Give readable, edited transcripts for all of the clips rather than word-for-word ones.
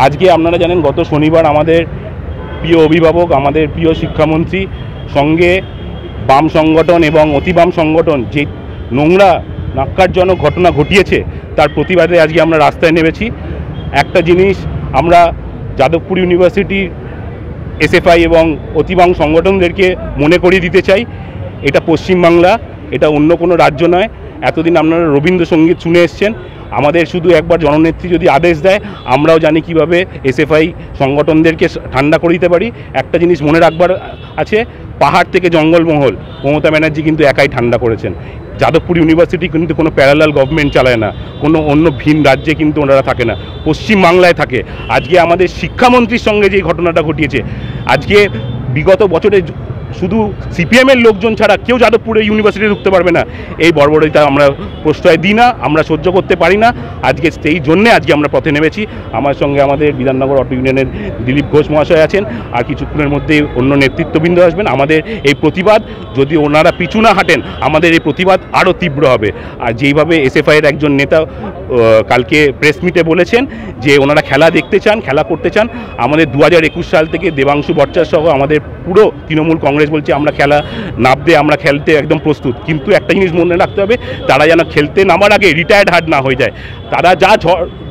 আজকে আপনারা জানেন গত শনিবার আমাদের প্রিয় অভিভাবক, আমাদের প্রিয় শিক্ষামন্ত্রী সঙ্গে বাম সংগঠন এবং অতি বাম সংগঠন যে নোংরা ন্যাক্কারজনক ঘটনা ঘটিয়েছে তার প্রতিবাদে আজকে আমরা রাস্তায় নেমেছি। একটা জিনিস আমরা যাদবপুর ইউনিভার্সিটির এসএফআই এবং অতি বাম সংগঠনদেরকে মনে করিয়ে দিতে চাই, এটা পশ্চিমবাংলা, এটা অন্য কোনো রাজ্য নয়। এতদিন আপনারা রবীন্দ্রসঙ্গীত শুনে এসছেন, আমাদের শুধু একবার জননেত্রী যদি আদেশ দেয় আমরাও জানি কিভাবে এসএফআই সংগঠনদেরকে ঠান্ডা করে দিতে পারি। একটা জিনিস মনে রাখবার আছে, পাহাড় থেকে জঙ্গলমহল মমতা ব্যানার্জি কিন্তু একাই ঠান্ডা করেছেন। যাদবপুর ইউনিভার্সিটি কিন্তু কোনো প্যারালাল গভর্নমেন্ট চালায় না, কোনো অন্য ভিন রাজ্যে কিন্তু ওনারা থাকে না, পশ্চিমবাংলায় থাকে। আজকে আমাদের শিক্ষামন্ত্রীর সঙ্গে যে ঘটনাটা ঘটিয়েছে, আজকে বিগত বছরে শুধু সিপিএমের লোকজন ছাড়া কেউ যাদবপুরে ইউনিভার্সিটি ঢুকতে পারবে না, এই বর্বরতা আমরা প্রশ্রয় দিই না, আমরা সহ্য করতে পারি না। আজকে সেই জন্যে আজকে আমরা পথে নেমেছি। আমার সঙ্গে আমাদের বিধাননগর অটো ইউনিয়নের দিলীপ ঘোষ মহাশয় আছেন, আর কিছুক্ষণের মধ্যে অন্য নেতৃত্ববৃন্দ আসবেন। আমাদের এই প্রতিবাদ, যদি ওনারা পিছু না হাঁটেন, আমাদের এই প্রতিবাদ আরও তীব্র হবে। আর যেইভাবে এসএফআইয়ের একজন নেতা কালকে প্রেস মিটে বলেছেন যে ওনারা খেলা দেখতে চান, খেলা করতে চান, আমাদের 2021 সাল থেকে দেবাংশু ভট্টাচার্য সহ আমাদের পুরো তৃণমূল কংগ্রেস বলছে আমরা খেলা নামতে, আমরা খেলতে একদম প্রস্তুত। কিন্তু একটা জিনিস মনে রাখতে হবে, তারা যেন খেলতে নামার আগে রিটায়ার্ড হার্ড না হয়ে যায়। তারা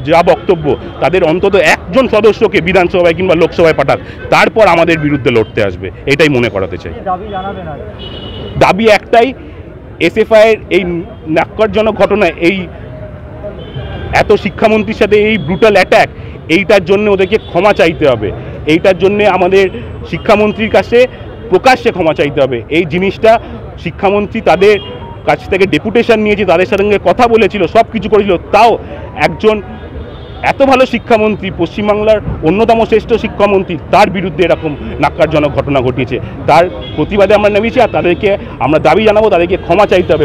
যা বক্তব্য, তাদের অন্তত একজন সদস্যকে বিধানসভায় কিংবা লোকসভায় পাঠাক, তারপর আমাদের বিরুদ্ধে লড়তে আসবে, এটাই মনে করাতে চাই। দাবি একটাই, এসএফআইয়ের এই ন্যাক্কারজনক ঘটনা, এই এত শিক্ষামন্ত্রীর সাথে এই ব্রুটাল অ্যাট্যাক, এইটার জন্য ওদেরকে ক্ষমা চাইতে হবে। এইটার জন্য আমাদের শিক্ষামন্ত্রীর কাছে প্রকাশ্যে ক্ষমা চাইতে হবে। এই জিনিসটা শিক্ষামন্ত্রী তাদের কাছ থেকে ডেপুটেশন নিয়েছে, তাদের সঙ্গে কথা বলেছিল, সব কিছু করেছিল, তাও একজন এত ভালো শিক্ষামন্ত্রী, পশ্চিমবাংলার অন্যতম শ্রেষ্ঠ শিক্ষামন্ত্রী, তার বিরুদ্ধে এরকম ন্যাক্কারজনক ঘটনা ঘটিয়েছে। তার প্রতিবাদে আমরা নেমেছি, আর তাদেরকে আমরা দাবি জানাবো, তাদেরকে ক্ষমা চাইতে হবে।